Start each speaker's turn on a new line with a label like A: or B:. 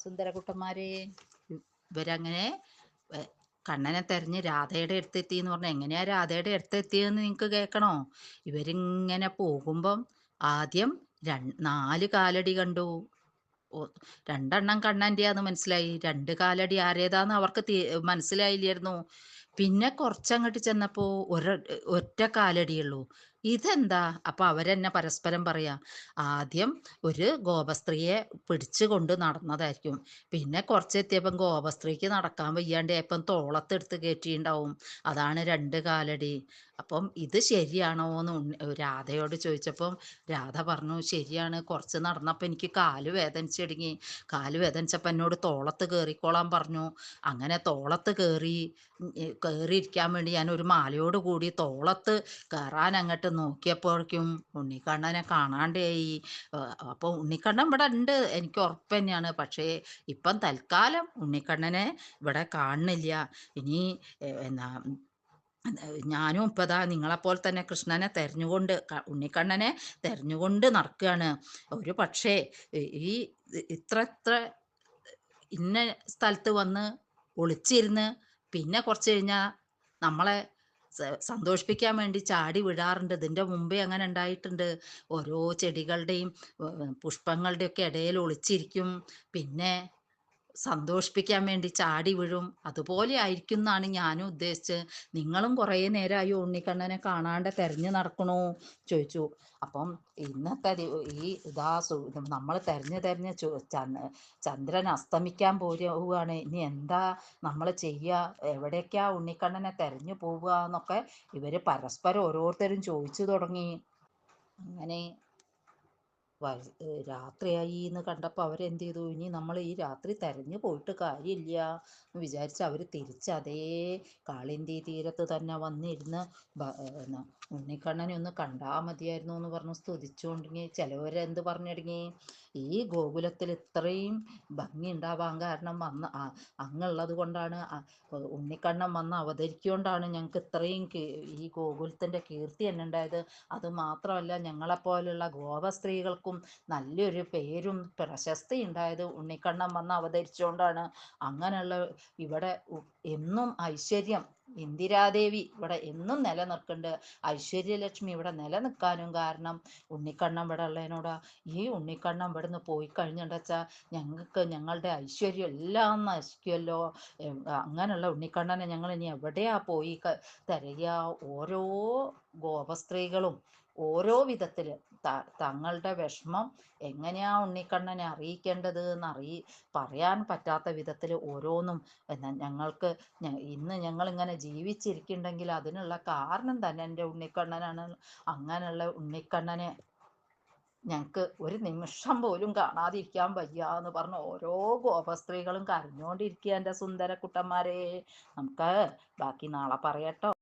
A: സുന്ദരകുട്ടന്മാരെ. ഇവരങ്ങനെ കണ്ണനെ തെരഞ്ഞ് രാധയുടെ അടുത്തെത്തി എന്ന് പറഞ്ഞാൽ എങ്ങനെയാ രാധയുടെ അടുത്തെത്തിയെന്ന് നിങ്ങൾക്ക് കേൾക്കണോ? ഇവരിങ്ങനെ പോകുമ്പം ആദ്യം 4 കാലടി കണ്ടു. രണ്ടെണ്ണം കണ്ണൻ്റെയാന്ന് മനസ്സിലായി. 2 കാലടി ആരേതാന്ന് അവർക്ക് മനസ്സിലായില്ലായിരുന്നു. പിന്നെ കുറച്ചങ്ങോട്ട് ചെന്നപ്പോ ഒറ്റ കാലടിയുള്ളൂ. ഇതെന്താ? അപ്പൊ അവരെന്നെ പരസ്പരം പറയാ, ആദ്യം ഒരു ഗോപസ്ത്രീയെ പിടിച്ചു കൊണ്ട് നടന്നതായിരിക്കും. പിന്നെ കുറച്ചെത്തിയപ്പം ഗോപസ്ത്രീക്ക് നടക്കാൻ വയ്യാണ്ടായപ്പം തോളത്തെടുത്ത് കയറ്റിയിട്ടുണ്ടാവും. അതാണ് 2 കാലടി. അപ്പം ഇത് ശരിയാണോ എന്ന് രാധയോട് ചോദിച്ചപ്പം രാധ പറഞ്ഞു, ശരിയാണ്. കുറച്ച് നടന്നപ്പോൾ എനിക്ക് കാല് വേദനിച്ചിടുങ്ങി. കാല് വേദനിച്ചപ്പോൾ എന്നോട് തോളത്ത് കയറിക്കോളാൻ പറഞ്ഞു. അങ്ങനെ തോളത്ത് കയറിയിരിക്കാൻ വേണ്ടി ഞാൻ ഒരു മാലയോട് കൂടി തോളത്ത് കയറാൻ അങ്ങോട്ട് നോക്കിയപ്പോഴേക്കും ഉണ്ണിക്കണ്ണനെ കാണാണ്ടായി. അപ്പോൾ ഉണ്ണിക്കണ്ണൻ ഇവിടെ ഉണ്ട്, എനിക്ക് ഉറപ്പ് തന്നെയാണ്. പക്ഷേ ഇപ്പം തൽക്കാലം ഉണ്ണിക്കണ്ണനെ ഇവിടെ കാണുന്നില്ല. ഇനി എന്നാ ഞാനും ഇപ്പതാ നിങ്ങളെപ്പോലെ തന്നെ കൃഷ്ണനെ തെരഞ്ഞുകൊണ്ട് ഉണ്ണിക്കണ്ണനെ തെരഞ്ഞുകൊണ്ട് നടക്കുകയാണ്. ഒരു പക്ഷേ ഈ ഇത്ര ഇന്ന സ്ഥലത്ത് വന്ന് ഒളിച്ചിരുന്ന് പിന്നെ കുറച്ച് കഴിഞ്ഞാൽ നമ്മളെ സന്തോഷിപ്പിക്കാൻ വേണ്ടി ചാടി വിടാറുണ്ട്. ഇതിൻ്റെ മുമ്പേ അങ്ങനെ ഉണ്ടായിട്ടുണ്ട്. ഓരോ ചെടികളുടെയും പുഷ്പങ്ങളുടെയൊക്കെ ഇടയിൽ ഒളിച്ചിരിക്കും. പിന്നെ സന്തോഷിപ്പിക്കാൻ വേണ്ടി ചാടി വീഴും. അതുപോലെ ആയിരിക്കും എന്നാണ് ഞാനും ഉദ്ദേശിച്ചത്. നിങ്ങളും കുറേ നേരമായി ഉണ്ണിക്കണ്ണനെ കാണാണ്ട് തെരഞ്ഞു നടക്കണോ ചോദിച്ചു. അപ്പം ഇന്നത്തെ ഈ നമ്മൾ തെരഞ്ഞ് ചന്ദ്രൻ അസ്തമിക്കാൻ പോവുകയാണ്. ഇനി എന്താ നമ്മൾ ചെയ്യുക, എവിടേക്കാ ഉണ്ണിക്കണ്ണനെ തെരഞ്ഞു പോവുക എന്നൊക്കെ ഇവർ പരസ്പരം ഓരോരുത്തരും ചോദിച്ചു തുടങ്ങി. അങ്ങനെ രാത്രിയായി എന്ന് കണ്ടപ്പോൾ അവരെന്ത് ചെയ്തു, ഇനി നമ്മൾ ഈ രാത്രി തെരഞ്ഞു പോയിട്ട് കാര്യമില്ല എന്ന് വിചാരിച്ച് അവർ തിരിച്ച് അതേ കാളിന്തി തീരത്ത് തന്നെ വന്നിരുന്ന് ഉണ്ണിക്കണ്ണനെ ഒന്ന് കണ്ടാൽ മതിയായിരുന്നു എന്ന് പറഞ്ഞ് സ്തുതിച്ചുകൊണ്ടിങ്ങി. ചിലവരെന്ത് പറഞ്ഞിടങ്ങി, ഈ ഗോകുലത്തിൽ ഇത്രയും ഭംഗി ഉണ്ടാവാൻ കാരണം അങ്ങുള്ളത് കൊണ്ടാണ്, ഉണ്ണിക്കണ്ണൻ വന്ന് അവതരിക്കൊണ്ടാണ് ഞങ്ങൾക്ക് ഇത്രയും ഈ ഗോകുലത്തിൻ്റെ കീർത്തി തന്നെ ഉണ്ടായത്. അത് മാത്രമല്ല ഞങ്ങളെപ്പോലുള്ള ഗോപസ്ത്രീകൾക്കും നല്ലൊരു പേരും പ്രശസ്തി ഉണ്ടായത് ഉണ്ണിക്കണ്ണൻ വന്ന് അവതരിച്ചുകൊണ്ടാണ്. അങ്ങനെയുള്ള ഇവിടെ എന്നും ഐശ്വര്യം, ഇന്ദിരാദേവി ഇവിടെ എന്നും നിലനിൽക്കുന്നുണ്ട്. ഐശ്വര്യലക്ഷ്മി ഇവിടെ നിലനിൽക്കാനും കാരണം ഉണ്ണിക്കണ്ണൻ ഇവിടെ ഉള്ളതിനോടാ. ഈ ഉണ്ണിക്കണ്ണൻ ഇവിടെ നിന്ന് പോയി കഴിഞ്ഞിട്ടുണ്ടെച്ചാൽ ഞങ്ങൾക്ക് ഞങ്ങളുടെ ഐശ്വര്യം എല്ലാം നശിക്കുമല്ലോ. അങ്ങനെയുള്ള ഉണ്ണിക്കണ്ണനെ ഞങ്ങൾ ഇനി എവിടെയാ പോയി തിരയുക? ഓരോ ഗോപസ്ത്രീകളും ഓരോ വിധത്തിൽ തങ്ങളുടെ വിഷമം എങ്ങനെയാ ഉണ്ണിക്കണ്ണനെ അറിയിക്കേണ്ടത് എന്ന് പറയാൻ പറ്റാത്ത വിധത്തിൽ ഓരോന്നും ഞങ്ങൾക്ക് ഇന്ന് ഞങ്ങളിങ്ങനെ ജീവിച്ചിരിക്കുന്നുണ്ടെങ്കിൽ അതിനുള്ള കാരണം തന്നെ എൻ്റെ ഉണ്ണിക്കണ്ണനാണ്. അങ്ങനെയുള്ള ഉണ്ണിക്കണ്ണനെ ഞങ്ങൾക്ക് ഒരു നിമിഷം പോലും കാണാതിരിക്കാൻ വയ്യ എന്ന് പറഞ്ഞ് ഓരോ ഗോപസ്ത്രീകളും കരഞ്ഞുകൊണ്ടിരിക്കുക എൻ്റെ സുന്ദരക്കുട്ടന്മാരെ. നമുക്ക് ബാക്കി നാളെ പറയട്ടോ.